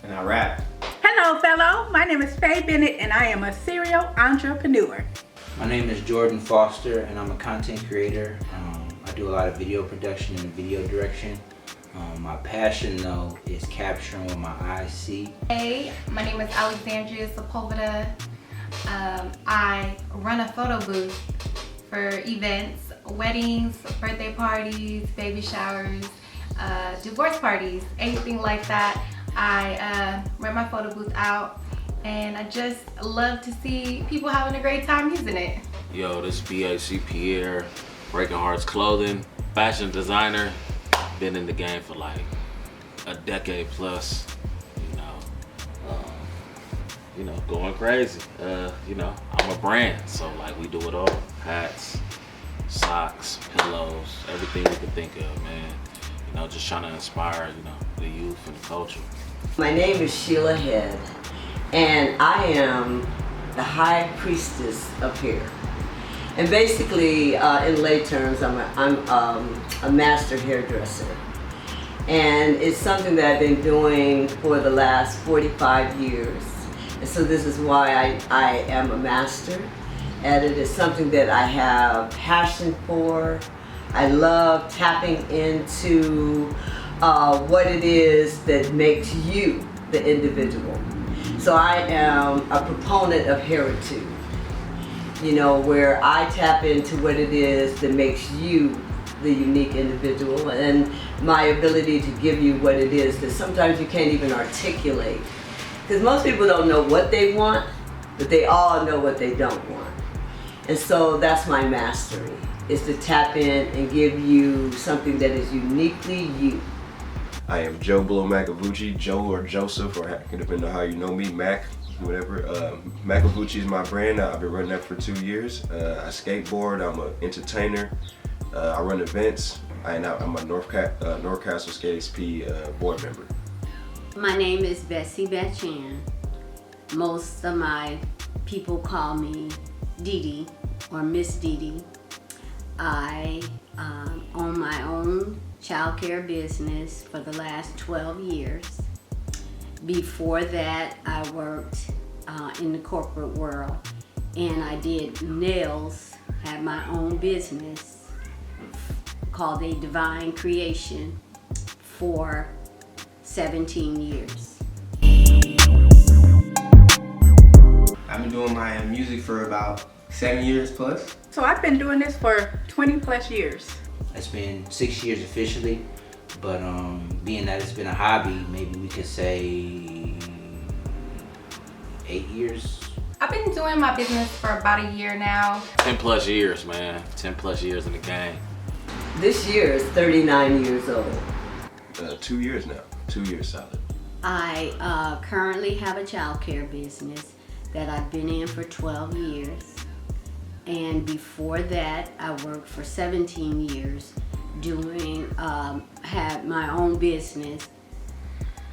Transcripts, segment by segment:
and I rap. Hello, fellow. My name is Faye Bennett, and I am a serial entrepreneur. My name is Jordan Foster, and I'm a content creator. I do a lot of video production and video direction. My passion, though, is capturing what my eyes see. Hey, my name is Alexandria Sepulveda. I run a photo booth for events, weddings, birthday parties, baby showers, divorce parties, anything like that. I rent my photo booth out, and I just love to see people having a great time using it. Yo, this is BAC Pierre, Breaking Hearts Clothing, fashion designer. Been in the game for like a decade plus, going crazy. I'm a brand, so like we do it all. Hats, socks, pillows, everything you can think of, man. Just trying to inspire, the youth and the culture. My name is Sheila Head, and I am the high priestess up here. And basically, in lay terms, I'm a master hairdresser. And it's something that I've been doing for the last 45 years. And so this is why I am a master at it. It's something that I have passion for. I love tapping into what it is that makes you the individual. So I am a proponent of Hairitude. Where I tap into what it is that makes you the unique individual, and my ability to give you what it is that sometimes you can't even articulate. Because most people don't know what they want, but they all know what they don't want. And so that's my mastery, is to tap in and give you something that is uniquely you. I am Joe Blow Macavucci, Joe or Joseph, or depending on how you know me, Mac, whatever. Macavucci is my brand. I've been running that for 2 years. I skateboard, I'm an entertainer, I run events, and I'm a Northcastle Skate XP board member. My name is Bessie Batchan. Most of my people call me Dee Dee or Miss Dee Dee. I own my own child care business for the last 12 years. Before that, I worked in the corporate world, and I did nails, had my own business called A Divine Creation for 17 years. I've been doing my music for about 7 years plus. So I've been doing this for 20 plus years. It's been 6 years officially, but being that it's been a hobby, maybe we could say 8 years. I've been doing my business for about a year now. 10 plus years, man. 10 plus years in the game. This year is 39 years old. 2 years now, 2 years solid. I currently have a child care business that I've been in for 12 years. And before that, I worked for 17 years doing, had my own business,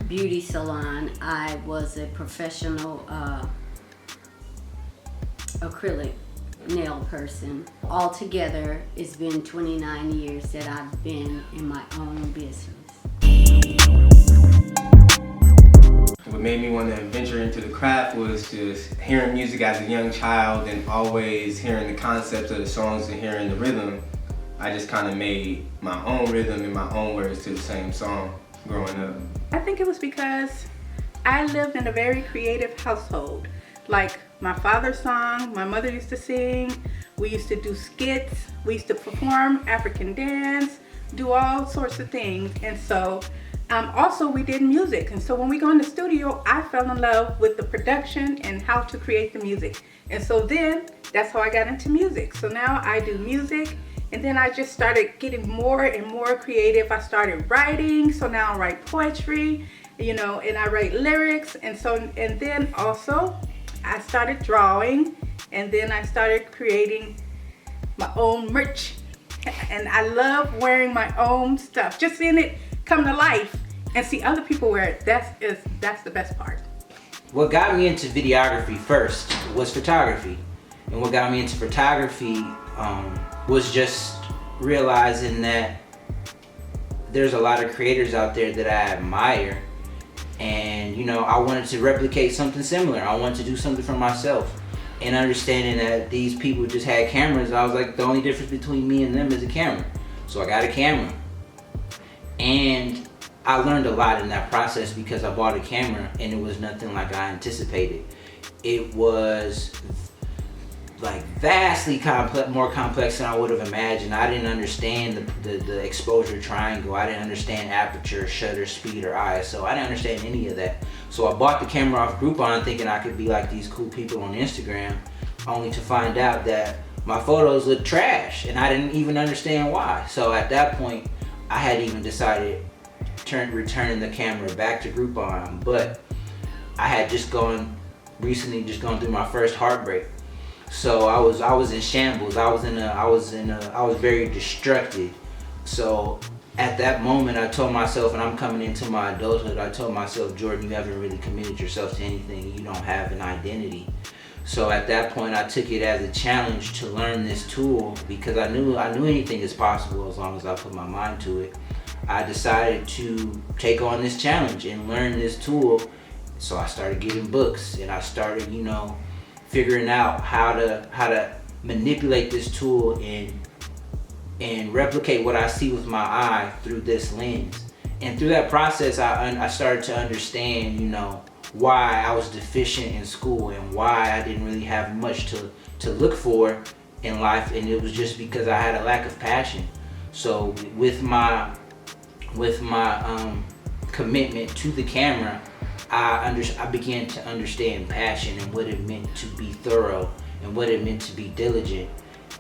beauty salon. I was a professional acrylic nail person. Altogether, it's been 29 years that I've been in my own business. What made me want to venture into the craft was just hearing music as a young child and always hearing the concepts of the songs and hearing the rhythm. I just kind of made my own rhythm and my own words to the same song growing up. I think it was because I lived in a very creative household. Like my father sung, my mother used to sing, we used to do skits, we used to perform African dance, do all sorts of things. And so also we did music. And so when we go in the studio, I fell in love with the production and how to create the music. And so then that's how I got into music. So now I do music, and then I just started getting more and more creative. I started writing, so now I write poetry, and I write lyrics. And then also I started drawing, and then I started creating my own merch. And I love wearing my own stuff, just seeing it come to life and see other people wear it. That's the best part. What got me into videography first was photography. And what got me into photography was just realizing that there's a lot of creators out there that I admire, And you know, I wanted to replicate something similar. I wanted to do something for myself. And understanding that these people just had cameras, I was like, the only difference between me and them is a camera. So I got a camera. And I learned a lot in that process because I bought a camera and it was nothing like I anticipated. It was like vastly more complex than I would have imagined. I didn't understand the exposure triangle. I didn't understand aperture, shutter speed, or ISO. I didn't understand any of that. So I bought the camera off Groupon thinking I could be like these cool people on Instagram, only to find out that my photos looked trash and I didn't even understand why. So at that point, I had even decided returning the camera back to Groupon, but I had recently just gone through my first heartbreak. So I was in shambles. I was very destructive. So at that moment, I told myself, and I'm coming into my adulthood, I told myself, Jordan, you haven't really committed yourself to anything. You don't have an identity. So at that point, I took it as a challenge to learn this tool because I knew anything is possible as long as I put my mind to it. I decided to take on this challenge and learn this tool. So I started getting books and I started, figuring out how to manipulate this tool and replicate what I see with my eye through this lens. And through that process, I started to understand, why I was deficient in school and why I didn't really have much to look for in life. And it was just because I had a lack of passion. So with my commitment to the camera, I began to understand passion and what it meant to be thorough and what it meant to be diligent.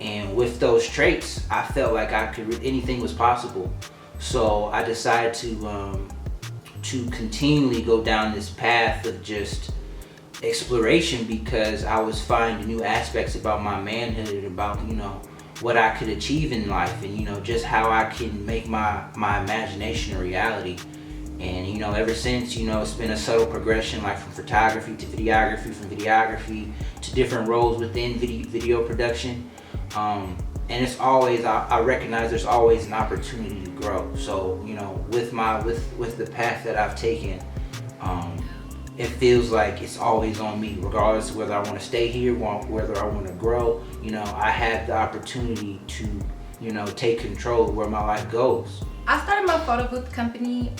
And with those traits, I felt like anything was possible. So I decided to continually go down this path of just exploration because I was finding new aspects about my manhood, about what I could achieve in life, and just how I can make my imagination a reality. And ever since, it's been a subtle progression, like from photography to videography, from videography to different roles within video production. And it's always, I recognize there's always an opportunity to grow. So with the path that I've taken, it feels like it's always on me, regardless of whether I want to stay here, whether I want to grow. I have the opportunity to, take control of where my life goes. I started my photo booth company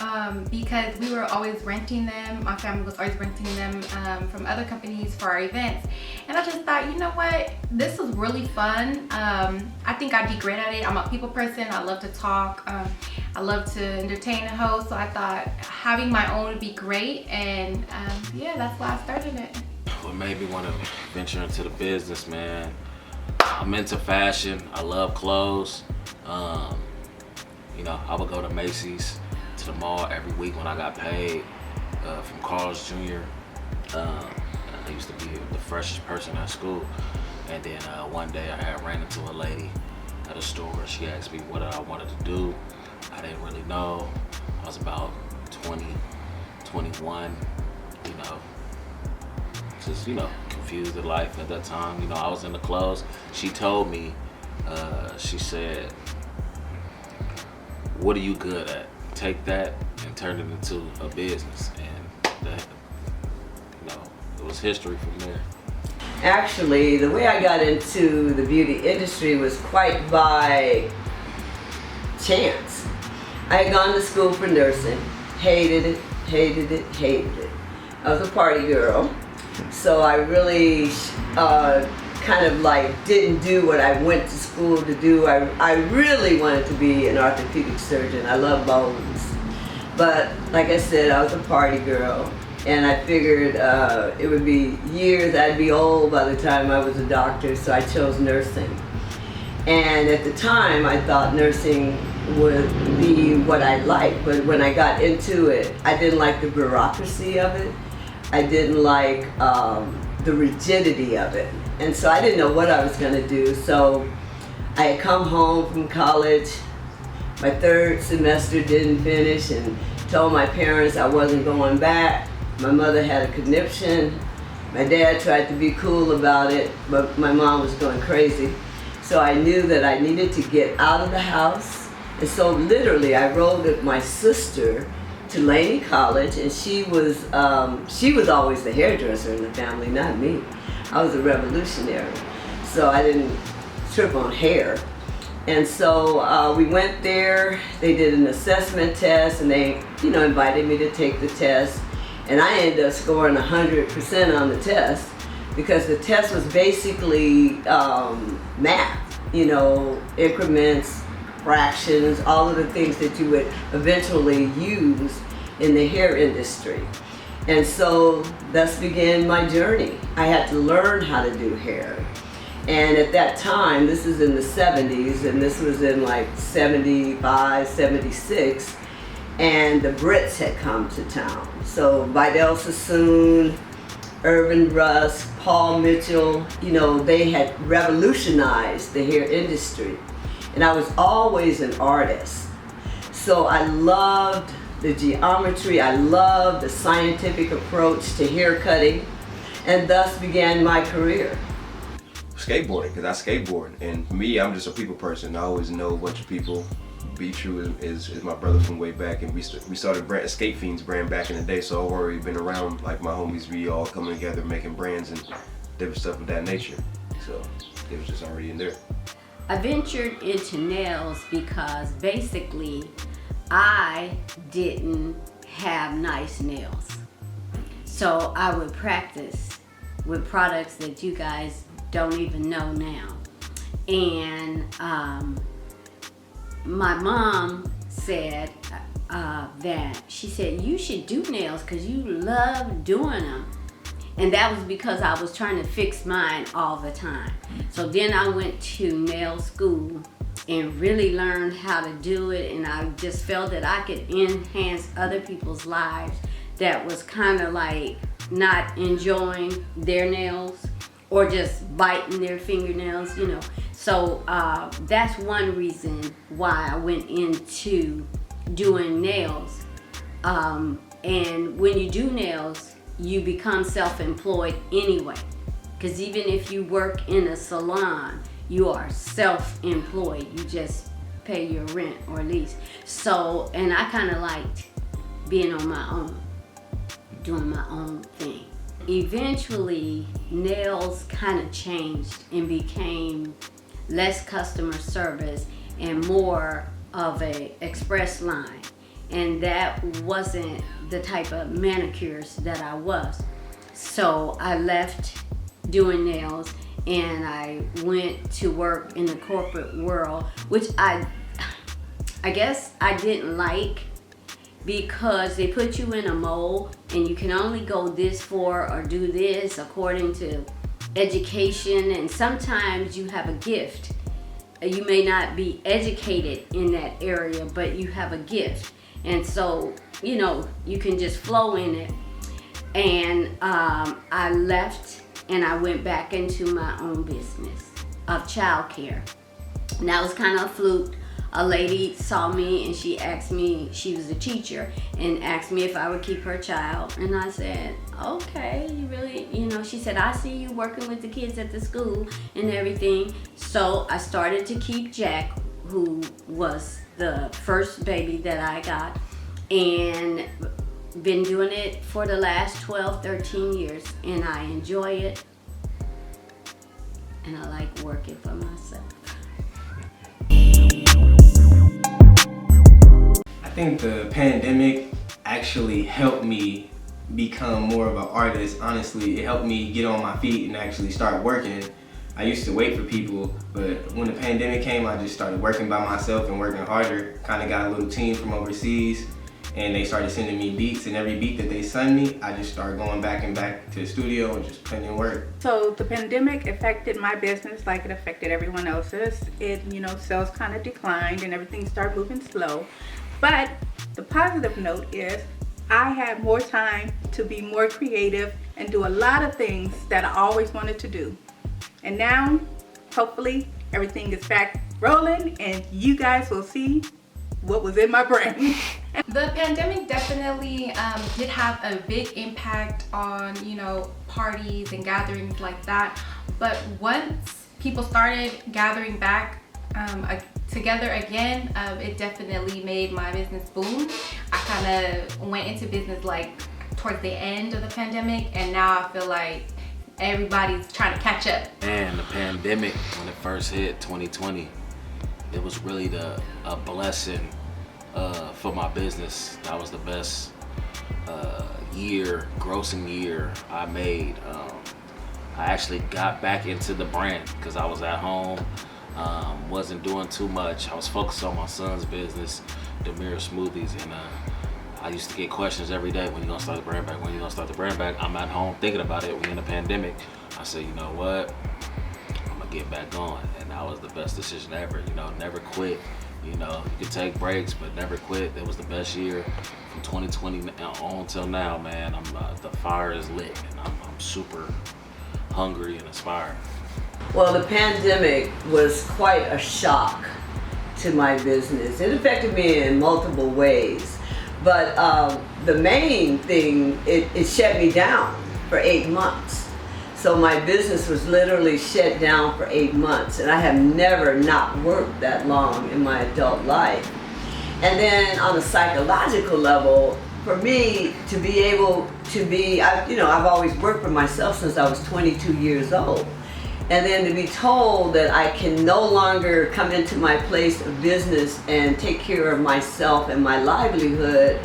because we were always renting them. My family was always renting them from other companies for our events. And I just thought, you know what? This was really fun. I think I'd be great at it. I'm a people person. I love to talk. I love to entertain and host. So I thought having my own would be great. And yeah, that's why I started it. What made me want to venture into the business, man? I'm into fashion. I love clothes. I would go to Macy's, to the mall every week when I got paid from Carl's Jr. I used to be the freshest person at school. And then one day I had ran into a lady at a store. She asked me what I wanted to do. I didn't really know. I was about 20, 21, just, confused at life at that time. I was in the clothes. She told me, she said, what are you good at? Take that and turn it into a business. And that, it was history from there. Actually, the way I got into the beauty industry was quite by chance. I had gone to school for nursing, hated it. I was a party girl, so I really kind of like didn't do what I went to school to do. I really wanted to be an orthopedic surgeon. I love bones. But like I said, I was a party girl, and I figured it would be years, I'd be old by the time I was a doctor, so I chose nursing. And at the time, I thought nursing would be what I liked, but when I got into it, I didn't like the bureaucracy of it. I didn't like the rigidity of it. And so I didn't know what I was going to do. So I had come home from college. My third semester didn't finish and told my parents I wasn't going back. My mother had a conniption. My dad tried to be cool about it, but my mom was going crazy. So I knew that I needed to get out of the house. And so literally I rode with my sister Tulane College, and she was always the hairdresser in the family, not me. I was a revolutionary, so I didn't trip on hair. And so we went there, they did an assessment test, and they, invited me to take the test. And I ended up scoring 100% on the test, because the test was basically math, increments, fractions, all of the things that you would eventually use in the hair industry. And so thus began my journey. I had to learn how to do hair. And at that time, this is in the 70s, and this was in like 75, 76, and the Brits had come to town. So Vidal Sassoon, Irvin Rusk, Paul Mitchell, they had revolutionized the hair industry. And I was always an artist. So I loved the geometry, I loved the scientific approach to hair cutting, and thus began my career. Skateboarding, because I skateboard, and me, I'm just a people person. I always know a bunch of people. Be True is my brother from way back, and we started Skate Fiends brand back in the day, so I've already been around, like my homies, we all coming together making brands and different stuff of that nature. So it was just already in there. I ventured into nails because basically I didn't have nice nails. So I would practice with products that you guys don't even know now. And my mom said that she said, you should do nails because you love doing them. And that was because I was trying to fix mine all the time. So then I went to nail school and really learned how to do it, and I just felt that I could enhance other people's lives that was kind of like not enjoying their nails or just biting their fingernails, So that's one reason why I went into doing nails. And when you do nails, you become self-employed anyway. Because even if you work in a salon, you are self-employed. You just pay your rent or lease. So, and I kind of liked being on my own, doing my own thing. Eventually, nails kind of changed and became less customer service and more of a express line. And that wasn't the type of manicures that I was. So I left doing nails and I went to work in the corporate world, which I guess I didn't like, because they put you in a mold and you can only go this far or do this according to education, and sometimes you have a gift. You may not be educated in that area, but you have a gift, and so you can just flow in it. And I left and I went back into my own business of childcare. And that was kind of a fluke. A lady saw me and she asked me, she was a teacher, and asked me if I would keep her child. And I said, okay, you really, she said, I see you working with the kids at the school and everything. So I started to keep Jack, who was the first baby that I got, and been doing it for the last 12, 13 years, and I enjoy it, and I like working for myself. I think the pandemic actually helped me become more of an artist. Honestly, it helped me get on my feet and actually start working. I used to wait for people, but when the pandemic came, I just started working by myself and working harder. Kind of got a little team from overseas, and they started sending me beats, and every beat that they send me, I just started going back to the studio and just putting in work. So the pandemic affected my business like it affected everyone else's. It, sales kind of declined and everything started moving slow. But the positive note is I had more time to be more creative and do a lot of things that I always wanted to do. And now, hopefully, everything is back rolling and you guys will see what was in my brain. The pandemic definitely did have a big impact on, parties and gatherings like that. But once people started gathering back together again, it definitely made my business boom. I kind of went into business like towards the end of the pandemic, and now I feel like everybody's trying to catch up. And the pandemic, when it first hit 2020, it was really a blessing for my business. That was the best grossing year I made. I actually got back into the brand because I was at home, wasn't doing too much. I was focused on my son's business, Demir Smoothies, and I used to get questions every day, when you gonna start the brand back, when you gonna start the brand back? I'm at home thinking about it. We in the pandemic. I said, you know what? I'm gonna get back on. And that was the best decision ever. You know, never quit. You know, you could take breaks, but never quit. It was the best year from 2020 on till now, man. The fire is lit, and I'm super hungry and inspired. Well, the pandemic was quite a shock to my business. It affected me in multiple ways, but the main thing, it shut me down for 8 months. So my business was literally shut down for 8 months, and I have never not worked that long in my adult life. And then on a psychological level, for me to be able to be, I've always worked for myself since I was 22 years old. And then to be told that I can no longer come into my place of business and take care of myself and my livelihood,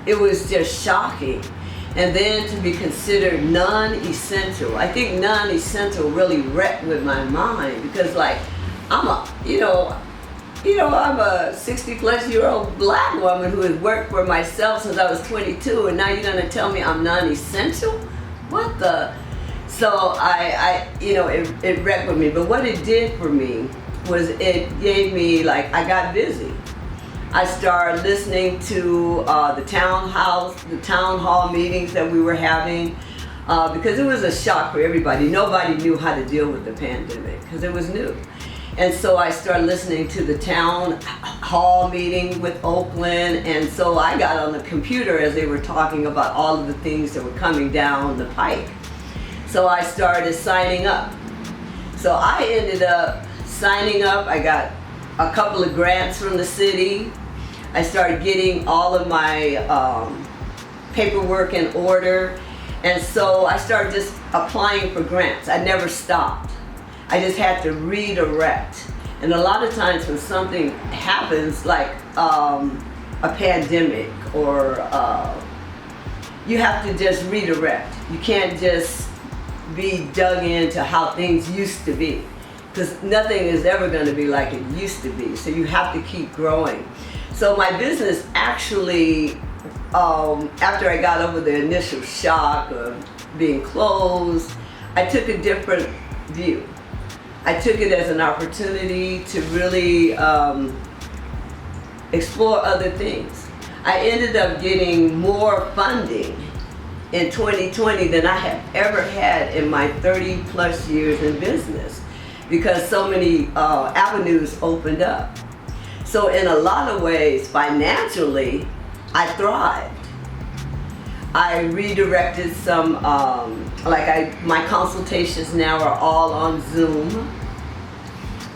it was just shocking. And then to be considered non-essential. I think non-essential really wrecked with my mind, because like, I'm a 60-plus-year-old black woman who has worked for myself since I was 22, and now you're gonna tell me I'm non-essential? What the? So it wrecked with me. But what it did for me was it gave me, like, I got busy. I started listening to the town hall meetings that we were having, because it was a shock for everybody. Nobody knew how to deal with the pandemic because it was new. And so I started listening to the town hall meeting with Oakland, and so I got on the computer as they were talking about all of the things that were coming down the pike. So I started signing up. So I ended up signing up. I got a couple of grants from the city. I started getting all of my paperwork in order. And so I started just applying for grants. I never stopped. I just had to redirect. And a lot of times when something happens, like a pandemic, or you have to just redirect. You can't just be dug into how things used to be, because nothing is ever going to be like it used to be. So you have to keep growing. So my business actually, after I got over the initial shock of being closed, I took a different view. I took it as an opportunity to really explore other things. I ended up getting more funding in 2020 than I have ever had in my 30 plus years in business, because so many avenues opened up. So in a lot of ways, financially, I thrived. I redirected some, my consultations now are all on Zoom.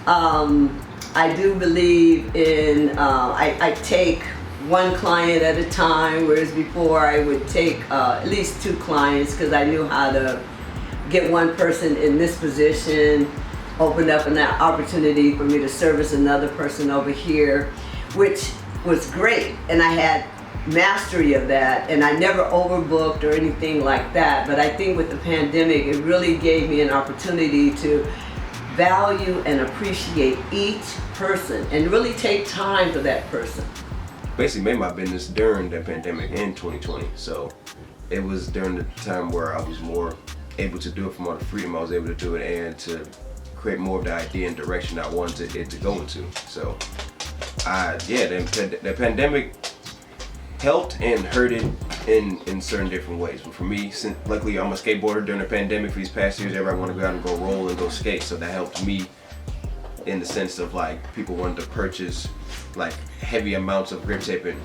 I do believe in, I take one client at a time, whereas before I would take at least 2 clients, because I knew how to get one person in this position, opened up an opportunity for me to service another person over here, which was great. And I had mastery of that, and I never overbooked or anything like that. But I think with the pandemic, it really gave me an opportunity to value and appreciate each person and really take time for that person. Basically made my business during the pandemic in 2020. So it was during the time where I was more able to do it from all the freedom I was able to do it, and to create more of the idea and direction I wanted it to go into. So the pandemic helped and hurt it in certain different ways. But for me, since luckily I'm a skateboarder, during the pandemic for these past years, everybody wanted to go out and go roll and go skate. So that helped me in the sense of, like, people wanted to purchase like heavy amounts of grip tape and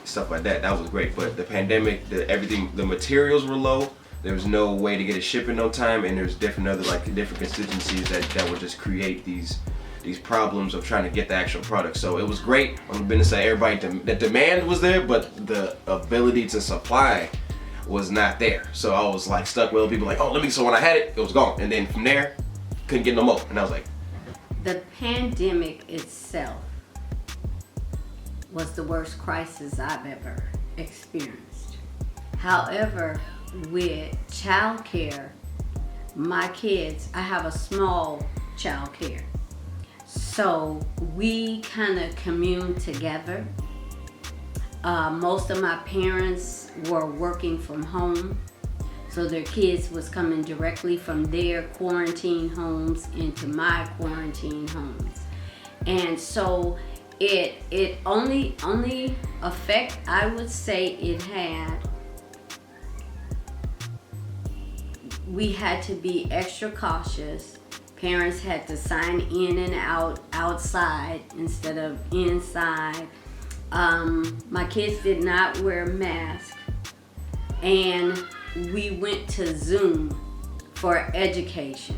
stuff like that. That was great. But the pandemic, the materials were low. There was no way to get it shipping on time, and there's different other different constituencies that would just create these these problems of trying to get the actual product. So it was great on the business side. Everybody, the demand was there, but the ability to supply was not there. So I was like stuck with people like, oh, so when I had it, it was gone. And then from there, couldn't get no more. And I was like, The pandemic itself was the worst crisis I've ever experienced. However, with childcare, my kids, I have a small childcare. So we kind of commune together. Most of my parents were working from home, so their kids was coming directly from their quarantine homes into my quarantine homes. And so it only effect I would say it had, we had to be extra cautious. Parents had to sign in and out outside instead of inside. My kids did not wear masks, and we went to Zoom for education.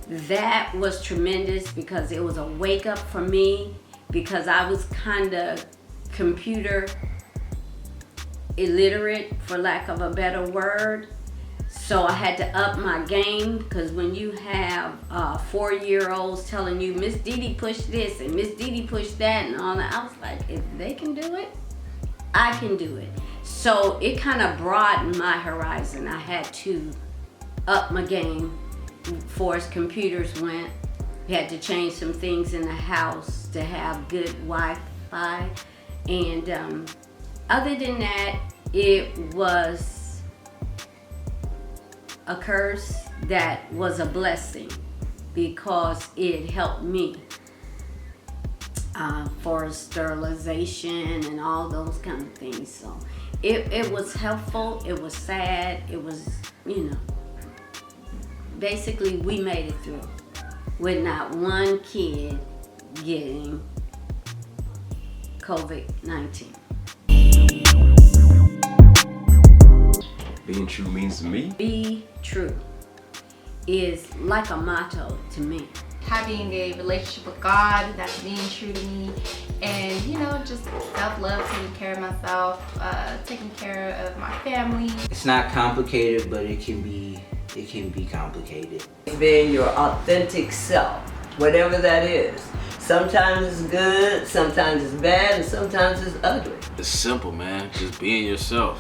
That was tremendous because it was a wake up for me, because I was kind of computer illiterate, for lack of a better word. So I had to up my game, because when you have 4-year-olds telling you, Miss Didi pushed this and Miss Didi pushed that and all that, I was like, if they can do it, I can do it. So it kind of broadened my horizon. I had to up my game for as computers went. We had to change some things in the house to have good Wi-Fi. And other than that, it was a curse that was a blessing, because it helped me for sterilization and all those kind of things. So it was helpful, it was sad, it was, basically we made it through with not one kid getting COVID-19. being true means to me? Be true is like a motto to me. Having a relationship with God, that's being true to me. And just self-love, taking care of myself, taking care of my family. It's not complicated, but it can be complicated. Being your authentic self, whatever that is. Sometimes it's good, sometimes it's bad, and sometimes it's ugly. It's simple, man. Just being yourself,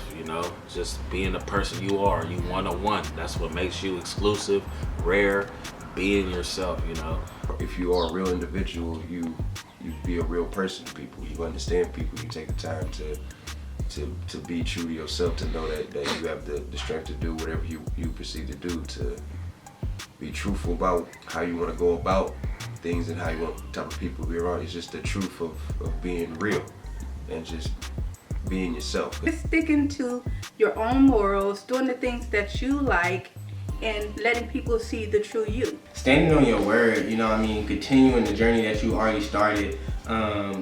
just being the person you are. You one-on-one. That's what makes you exclusive, rare. Being yourself, If you are a real individual, you be a real person to people. You understand people. You take the time to be true to yourself, to know that you have the strength to do whatever you proceed to do, to be truthful about how you want to go about things and how you want the type of people to be around. It's just the truth of being real and just being yourself. Just sticking to your own morals, doing the things that you like, and letting people see the true you. Standing on your word, continuing the journey that you already started.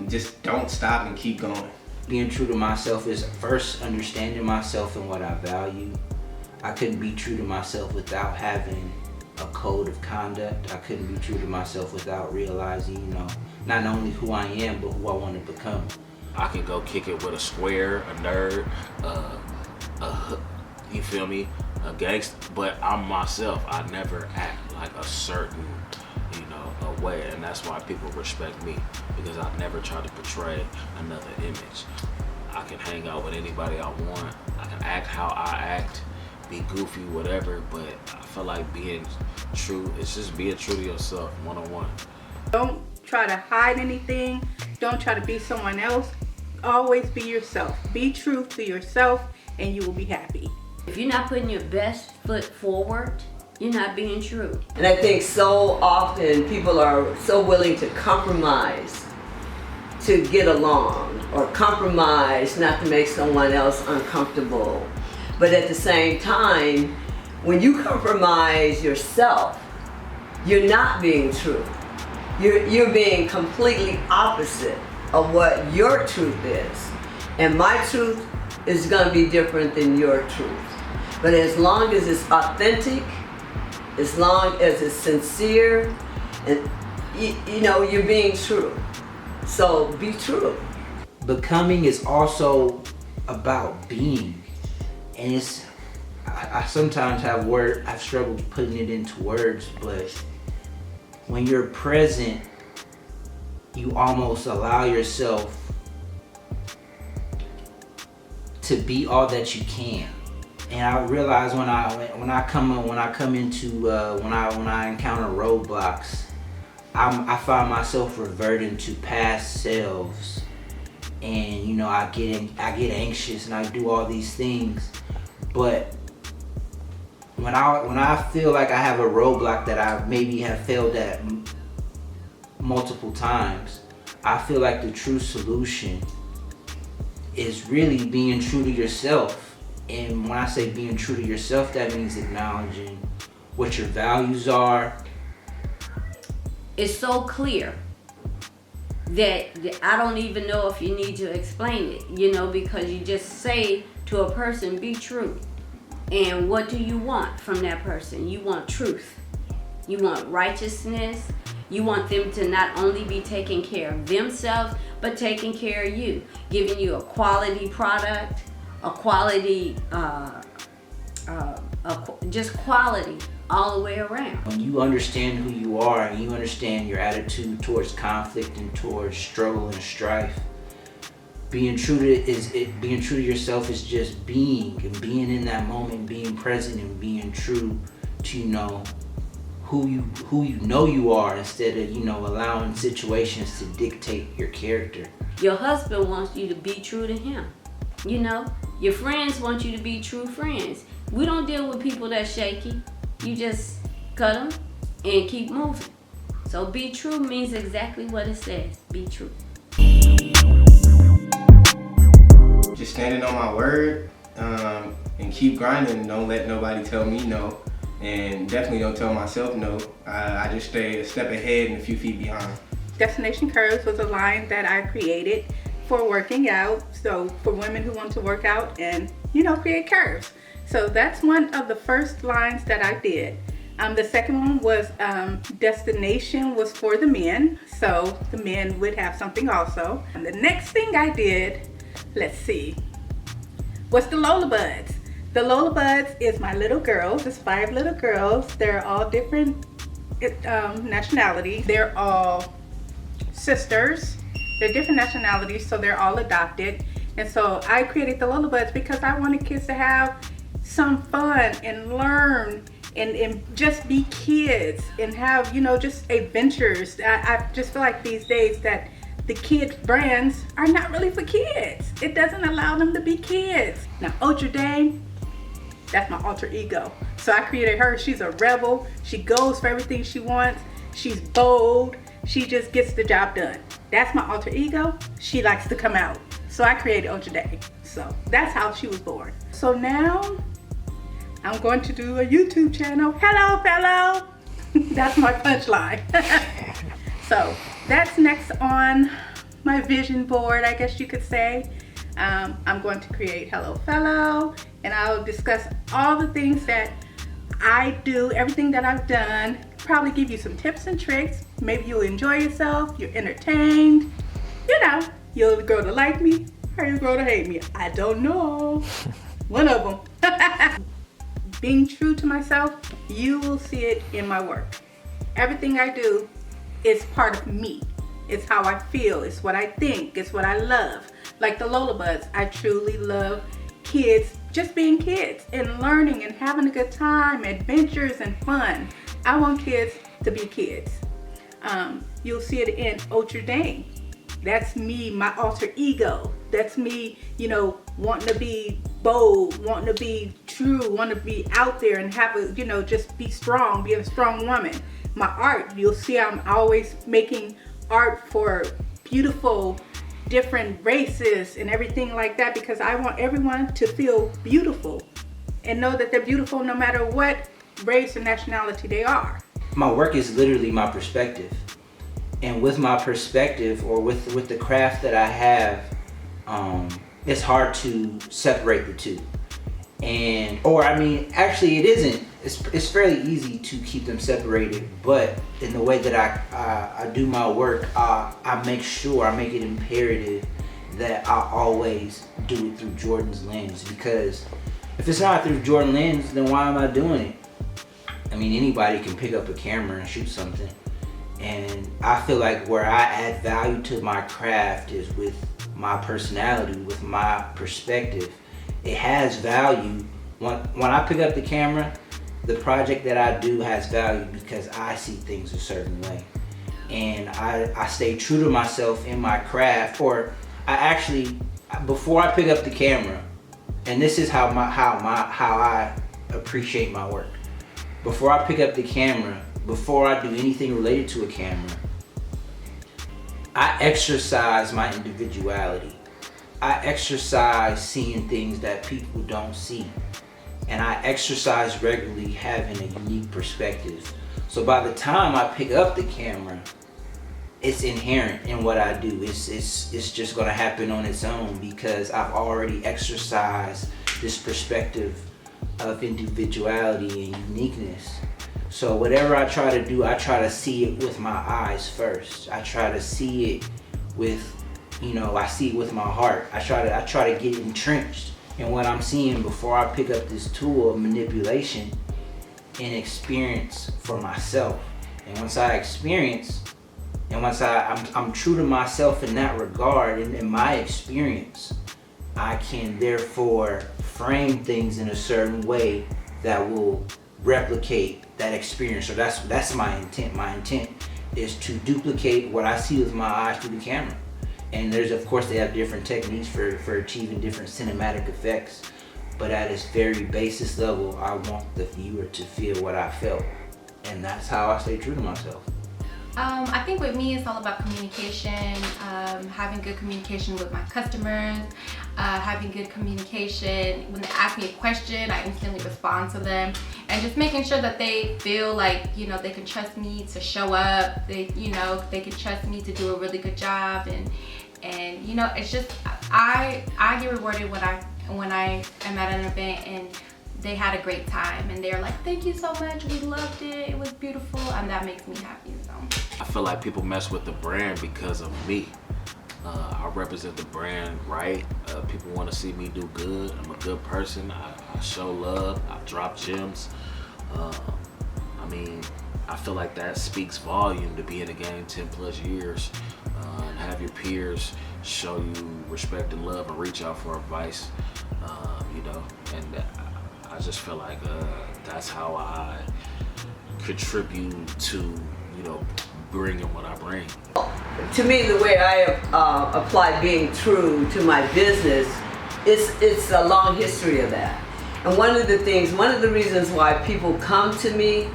Just don't stop and keep going. Being true to myself is first understanding myself and what I value. I couldn't be true to myself without having a code of conduct. I couldn't be true to myself without realizing, not only who I am, but who I want to become. I can go kick it with a square, a nerd, you feel me, a gangster, but I'm myself. I never act like a certain, a way, and that's why people respect me, because I never try to portray another image. I can hang out with anybody I want. I can act how I act, be goofy, whatever, but I feel like being true, it's just being true to yourself, one-on-one. Don't try to hide anything. Don't try to be someone else. Always be yourself. Be true to yourself, and you will be happy. If you're not putting your best foot forward, you're not being true. And I think so often people are so willing to compromise to get along, or compromise not to make someone else uncomfortable. But at the same time, when you compromise yourself, you're not being true. You're being completely opposite of what your truth is. And my truth is going to be different than your truth. But as long as it's authentic, as long as it's sincere, and you know, you're being true. So be true. Becoming is also about being, and it's I sometimes I've struggled putting it into words, but when you're present, you almost allow yourself to be all that you can. And I realize when I encounter roadblocks, I find myself reverting to past selves, and you know, I get anxious and I do all these things. But when I feel like I have a roadblock that I maybe have failed at multiple times, I feel like the true solution is really being true to yourself. And when I say being true to yourself, that means acknowledging what your values are. It's so clear that I don't even know if you need to explain it, you know, because you just say to a person, be true. And what do you want from that person? You want truth. You want righteousness. You want them to not only be taking care of themselves, but taking care of you, giving you a quality product, a quality, just quality all the way around. When you understand who you are and you understand your attitude towards conflict and towards struggle and strife, being true to yourself is just being, and being in that moment, being present and being true to, you know, who you know you are, instead of, you know, allowing situations to dictate your character. Your husband wants you to be true to him. You know, your friends want you to be true friends. We don't deal with people that's shaky. You just cut them and keep moving. So be true means exactly what it says. Be true. Just standing on my word, and keep grinding. Don't let nobody tell me no, and definitely don't tell myself no. I just stay a step ahead and a few feet behind. Destination Curves was a line that I created for working out. So for women who want to work out and, you know, create curves. So that's one of the first lines that I did. The second one was Destination was for the men. So the men would have something also. And the next thing I did, let's see, was the Lola Buds. The Lola Buds is my little girls. It's 5 little girls. They're all different nationalities. They're all sisters. They're different nationalities, so they're all adopted. And so I created the Lola Buds because I wanted kids to have some fun and learn and just be kids and have, you know, just adventures. I just feel like these days that the kid brands are not really for kids. It doesn't allow them to be kids. Now, Ultra Dame, that's my alter ego. So I created her. She's a rebel. She goes for everything she wants. She's bold. She just gets the job done. That's my alter ego. She likes to come out. So I created Ultra Dame. So that's how she was born. So now I'm going to do a YouTube channel. Hello, fellow. That's my punchline. So that's next on my vision board, I guess you could say. I'm going to create Hello Fellow, and I'll discuss all the things that I do, everything that I've done, probably give you some tips and tricks. Maybe you'll enjoy yourself, you're entertained. You know, you'll grow to like me or you'll grow to hate me. I don't know. One of them. Being true to myself, you will see it in my work. Everything I do is part of me. It's how I feel, it's what I think, it's what I love. Like the Lola Buds, I truly love kids just being kids and learning and having a good time, adventures and fun. I want kids to be kids. You'll see it in Ultra Dame. That's me, my alter ego. That's me, you know, wanting to be bold, wanting to be true, wanting to be out there and have a, you know, just be strong, be a strong woman. My art, you'll see I'm always making art for beautiful, different races and everything like that, because I want everyone to feel beautiful and know that they're beautiful no matter what race or nationality they are. My work is literally my perspective. And with my perspective, or with the craft that I have, it's hard to separate the two. Actually it isn't it's fairly easy to keep them separated, but in the way that I do my work, I make sure, I make it imperative that I always do it through Jordan's lens, because if it's not through Jordan's lens, then why am I doing it? I mean, anybody can pick up a camera and shoot something, and I feel like where I add value to my craft is with my personality, with my perspective. It has value. When I pick up the camera, the project that I do has value because I see things a certain way, and I stay true to myself in my craft. Or I actually, before I pick up the camera, and this is how I appreciate my work. Before I pick up the camera, before I do anything related to a camera, I exercise my individuality. I exercise seeing things that people don't see. And I exercise regularly having a unique perspective. So by the time I pick up the camera, it's inherent in what I do. It's just gonna happen on its own because I've already exercised this perspective of individuality and uniqueness. So whatever I try to do, I try to see it with my eyes first. I try to see it with, I see it with my heart. I try to get entrenched in what I'm seeing before I pick up this tool of manipulation and experience for myself. And once I experience, and once I'm true to myself in that regard, and in my experience, I can therefore frame things in a certain way that will replicate that experience. So that's my intent. My intent is to duplicate what I see with my eyes through the camera. And there's, of course, they have different techniques for achieving different cinematic effects. But at its very basis level, I want the viewer to feel what I felt. And that's how I stay true to myself. I think with me, it's all about communication, having good communication with my customers, having good communication. When they ask me a question, I instantly respond to them, and just making sure that they feel like, they can trust me to show up. They can trust me to do a really good job, and it's just, I get rewarded when I am at an event and they had a great time and they're like, thank you so much, we loved it, it was beautiful, and that makes me happy. So I feel like people mess with the brand because of me. I represent the brand right. People want to see me do good. I'm a good person. I show love. I drop gems. I feel like that speaks volume to be in the game 10 plus years and have your peers show you respect and love and reach out for advice, and I just feel like that's how I contribute to, bringing what I bring. To me, the way I apply being true to my business, it's a long history of that. And one of the reasons why people come to me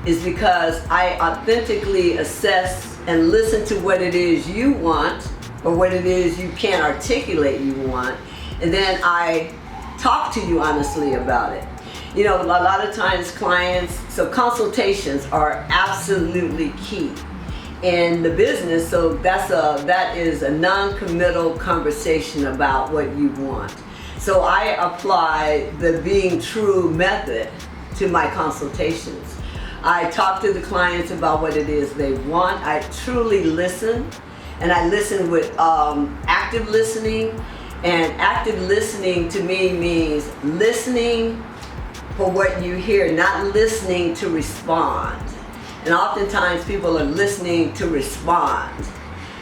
is because I authentically assess and listen to what it is you want, or what it is you can't articulate you want, and then I talk to you honestly about it. A lot of times so consultations are absolutely key in the business. So that is a non-committal conversation about what you want. So I apply the being true method to my consultations. I talk to the clients about what it is they want. I truly listen, and I listen with active listening. And active listening to me means listening for what you hear, not listening to respond. And oftentimes people are listening to respond.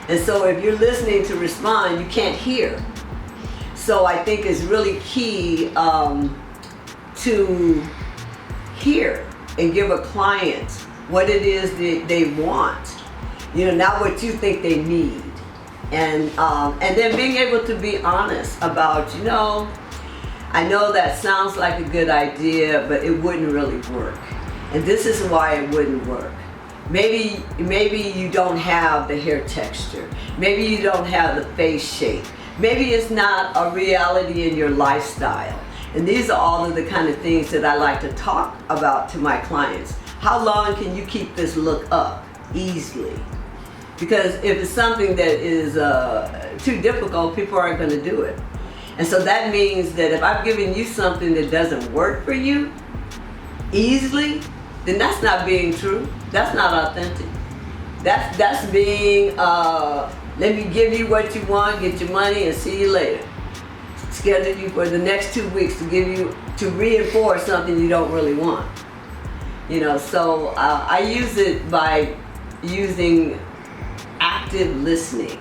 And so if you're listening to respond, you can't hear. So I think it's really key to hear and give a client what it is that they want, not what you think they need. And then being able to be honest about, I know that sounds like a good idea, but it wouldn't really work. And this is why it wouldn't work. Maybe you don't have the hair texture. Maybe you don't have the face shape. Maybe it's not a reality in your lifestyle. And these are all of the kind of things that I like to talk about to my clients. How long can you keep this look up easily? Because if it's something that is too difficult, people aren't going to do it. And so that means that if I've given you something that doesn't work for you, easily, then that's not being true. That's not authentic. That's being, let me give you what you want, get your money, and see you later. Schedule you for the next 2 weeks to reinforce something you don't really want. You know, so I use it by using active listening.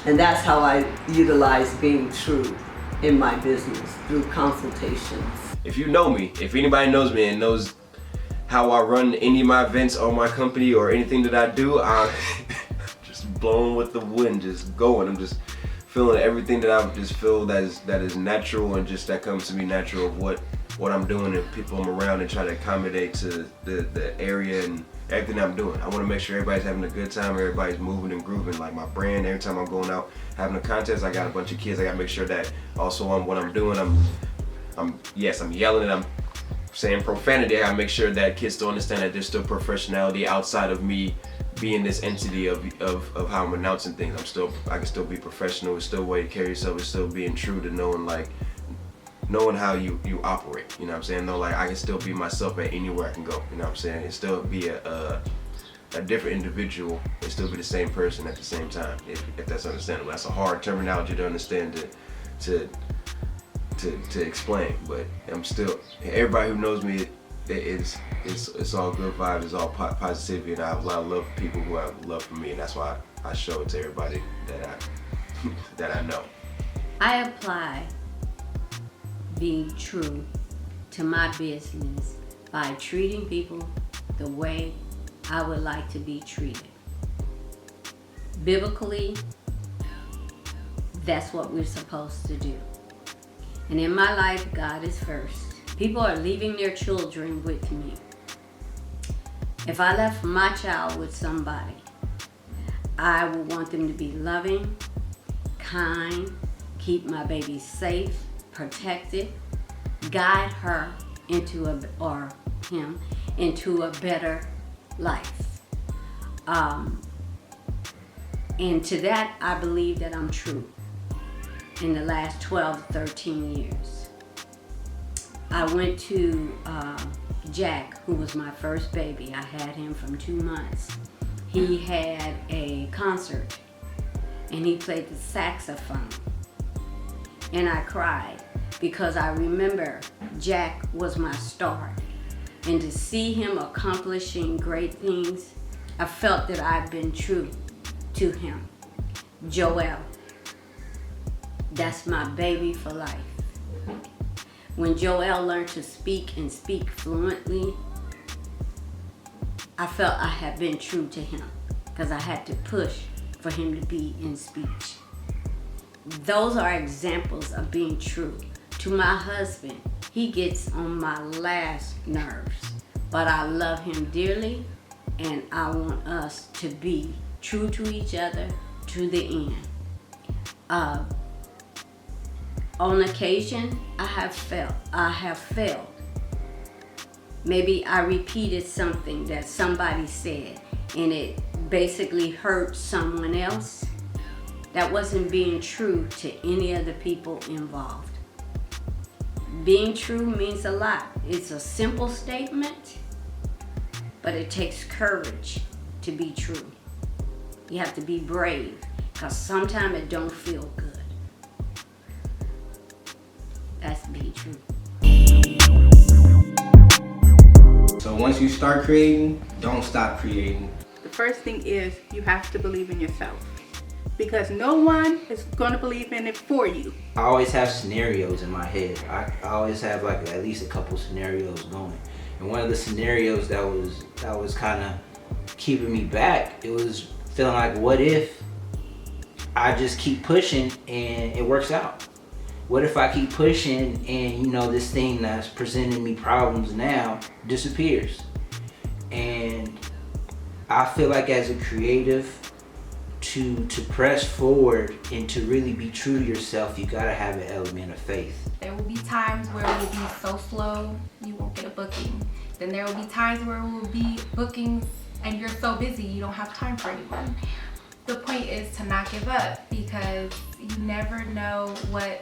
And that's how I utilize being true in my business, through consultations. If you know me, if anybody knows me and knows how I run any of my events or my company or anything that I do, I'm just blowing with the wind, just going. I'm just feeling everything that I just feel that is natural, and just that comes to me natural of what I'm doing and people I'm around, and try to accommodate to the area and everything I'm doing. I want to make sure everybody's having a good time, everybody's moving and grooving. Like my brand, every time I'm going out having a contest, I got a bunch of kids. I gotta make sure that also on what I'm doing, I'm yelling and I'm saying profanity. I gotta make sure that kids still understand that there's still professionality outside of me being this entity of how I'm announcing things. I can still be professional. It's still a way to carry yourself. It's still being true to knowing how you operate. You know what I'm saying? No, like I can still be myself at anywhere I can go. You know what I'm saying? And still be a different individual and still be the same person at the same time. If that's understandable. That's a hard terminology to understand to explain, but I'm still, everybody who knows me, it's all good vibes, it's all positivity, and I have a lot of love for people who have love for me, and that's why I show it to everybody that I know. I apply being true to my business by treating people the way I would like to be treated. Biblically, that's what we're supposed to do. And in my life, God is first. People are leaving their children with me. If I left my child with somebody, I would want them to be loving, kind, keep my baby safe, protected, guide her into him into a better life. And to that, I believe that I'm true. In the last 12, 13 years. I went to Jack, who was my first baby. I had him from 2 months. He had a concert and he played the saxophone. And I cried because I remember Jack was my star. And to see him accomplishing great things, I felt that I'd been true to him. Joel. That's my baby for life. When Joel learned to speak and speak fluently, I felt I had been true to him because I had to push for him to be in speech. Those are examples of being true. To my husband, he gets on my last nerves, but I love him dearly, and I want us to be true to each other to the end. On occasion, I have failed. Maybe I repeated something that somebody said and it basically hurt someone else. That wasn't being true to any of the people involved. Being true means a lot. It's a simple statement, but it takes courage to be true. You have to be brave because sometimes it don't feel good. That's be true. So once you start creating, don't stop creating. The first thing is you have to believe in yourself because no one is going to believe in it for you. I always have scenarios in my head. I always have like at least a couple scenarios going. And one of the scenarios that was kind of keeping me back, it was feeling like, what if I just keep pushing and it works out? What if I keep pushing and this thing that's presenting me problems now disappears? And I feel like as a creative, to press forward and to really be true to yourself, you gotta have an element of faith. There will be times where it will be so slow you won't get a booking. Then there will be times where it will be bookings and you're so busy you don't have time for anyone. The point is to not give up because you never know what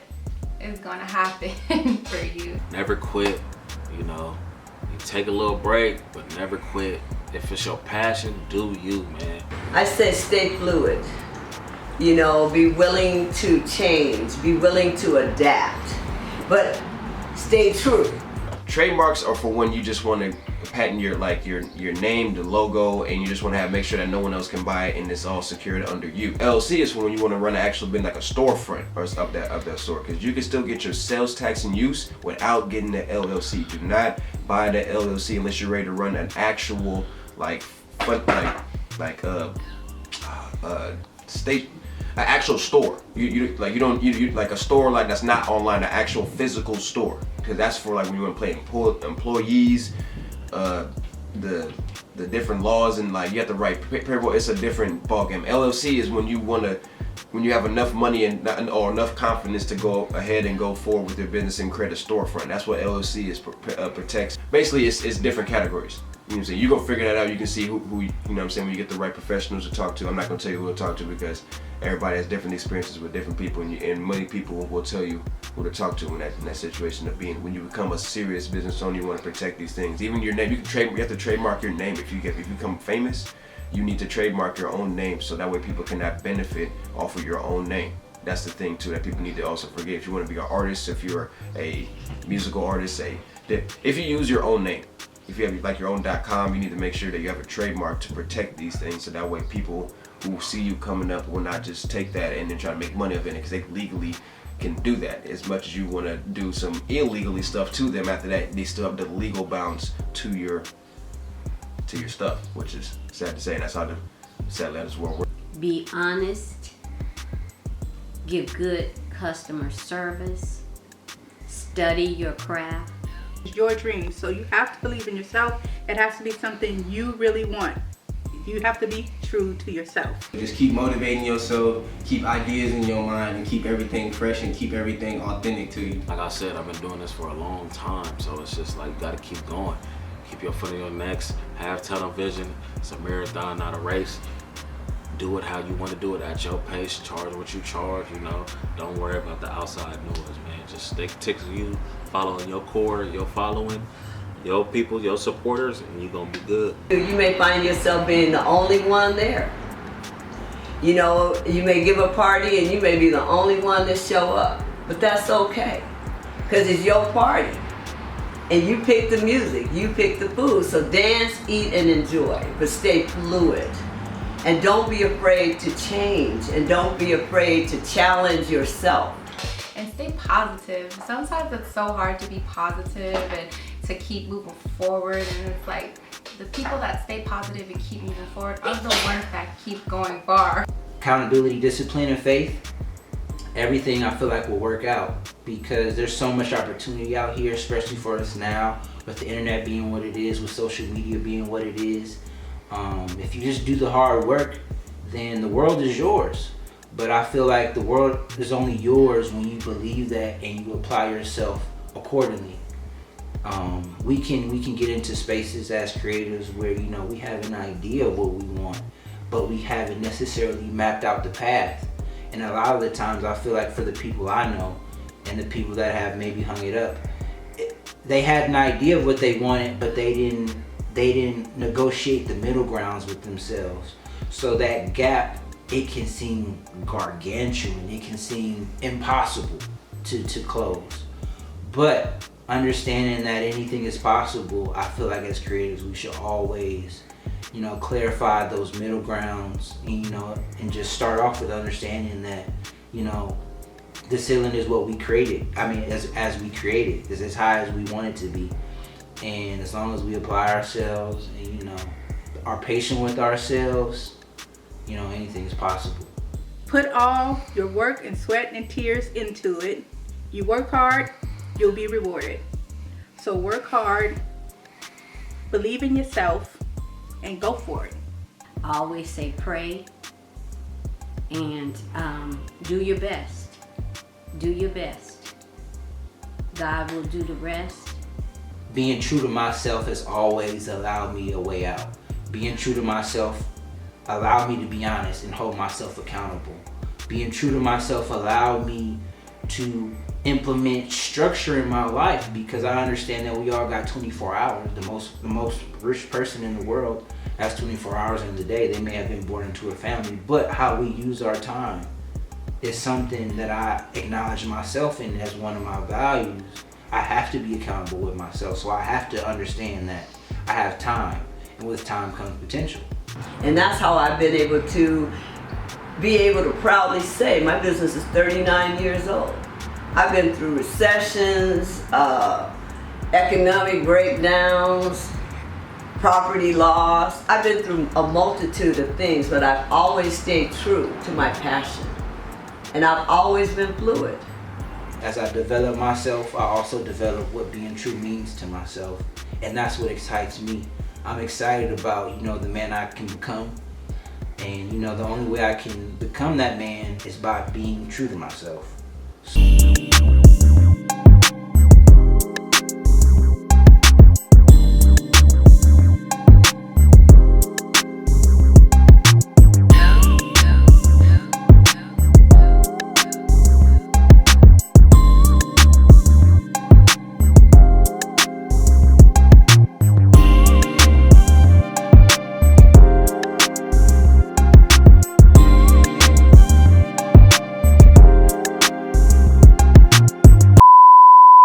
is gonna happen for you. Never quit, You take a little break, but never quit. If it's your passion, do you, man. I say stay fluid. You know, be willing to change, be willing to adapt, but stay true. Trademarks are for when you just want to patent your name, the logo, and you just want to make sure that no one else can buy it and it's all secured under you. LLC is for when you want to run an actual business, like a storefront or of that sort, because you can still get your sales tax and use without getting the LLC. Do not buy the LLC unless you're ready to run an actual state. An actual store. You like a store like that's not online, an actual physical store, because that's for like when you want to play employees, the different laws, and like you have to write paperwork. It's a different ballgame. LLC is when you have enough money or enough confidence to go ahead and go forward with your business and create a storefront. That's what LLC is protects. Basically, it's different categories. You know what I'm saying? You go figure that out. You can see who you know what I'm saying, when you get the right professionals to talk to. I'm not gonna tell you who to talk to because everybody has different experiences with different people, and many people will tell you who to talk to in that situation of being. When you become a serious business owner, you want to protect these things. Even your name, you have to trademark your name. If you become famous, you need to trademark your own name, so that way people cannot benefit off of your own name. That's the thing too that people need to also forget. If you want to be an artist, if you're a musical artist, if you use your own name, if you have like your own .com, you need to make sure that you have a trademark to protect these things, so that way people who see you coming up will not just take that and then try to make money of it, because they legally can do that. As much as you want to do some illegally stuff to them, after that they still have the legal bounds to your stuff, which is sad to say, and that's how the sad letters work. Be honest, give good customer service, study your craft. It's your dream, so you have to believe in yourself. It has to be something you really want. You have to be true to yourself. Just keep motivating yourself, keep ideas in your mind, and keep everything fresh and keep everything authentic to you. Like I said, I've been doing this for a long time, so it's just like you gotta keep going. Keep your foot on your necks, have tunnel vision. It's a marathon, not a race. Do it how you want to do it, at your pace, charge what you charge, you know. Don't worry about the outside noise, man. Just stick to you, following your core, your following, your people, your supporters, and you're gonna be good. You may find yourself being the only one there. You know, you may give a party and you may be the only one that show up, but that's okay, because it's your party. And you pick the music, you pick the food, so dance, eat, and enjoy, but stay fluid. And don't be afraid to change, and don't be afraid to challenge yourself. And stay positive. Sometimes it's so hard to be positive and to keep moving forward, and it's like the people that stay positive and keep moving forward are the ones that keep going far. Accountability, discipline, and faith, everything I feel like will work out, because there's so much opportunity out here, especially for us now, with the internet being what it is, with social media being what it is. If you just do the hard work, then the world is yours. But I feel like the world is only yours when you believe that and you apply yourself accordingly. We can get into spaces as creators where, you know, we have an idea of what we want, but we haven't necessarily mapped out the path. And a lot of the times I feel like for the people I know and the people that have maybe hung it up, they had an idea of what they wanted, but they didn't negotiate the middle grounds with themselves. So that gap, it can seem gargantuan, it can seem impossible to close. But understanding that anything is possible, I feel like as creators we should always, you know, clarify those middle grounds, and, you know, and just start off with understanding that, you know, the ceiling is what we created. I mean, as we created, is as high as we want it to be. And as long as we apply ourselves and, you know, are patient with ourselves, you know, anything is possible. Put all your work and sweat and tears into it. You work hard, you'll be rewarded. So work hard, believe in yourself, and go for it. I always say pray and do your best. Do your best. God will do the rest. Being true to myself has always allowed me a way out. Being true to myself allowed me to be honest and hold myself accountable. Being true to myself allowed me to implement structure in my life, because I understand that we all got 24 hours. The most rich person in the world has 24 hours in the day. They may have been born into a family, but how we use our time is something that I acknowledge myself in as one of my values. I have to be accountable with myself, so I have to understand that I have time, and with time comes potential. And that's how I've been able to proudly say my business is 39 years old. I've been through recessions, economic breakdowns, property loss. I've been through a multitude of things, but I've always stayed true to my passion. And I've always been fluid. As I develop myself, I also develop what being true means to myself. And that's what excites me. I'm excited about, the man I can become. And, the only way I can become that man is by being true to myself.